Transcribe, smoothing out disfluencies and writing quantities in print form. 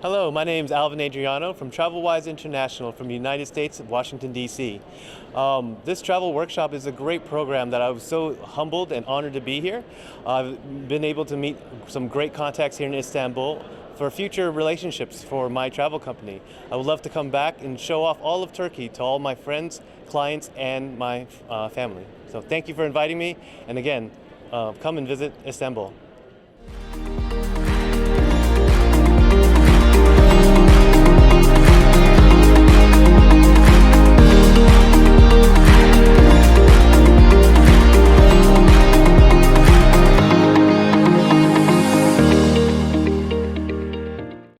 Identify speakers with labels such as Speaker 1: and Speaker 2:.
Speaker 1: Hello, my name is Alvin Adriano from TravelWise International from the United States, Washington, D.C. This travel workshop is a great program that I was so humbled and honored to be here. I've been able to meet some great contacts here in Istanbul for future relationships for my travel company. I would love to come back and show off all of Turkey to all my friends, clients, and my family. So thank you for inviting me, and again, come and visit Istanbul.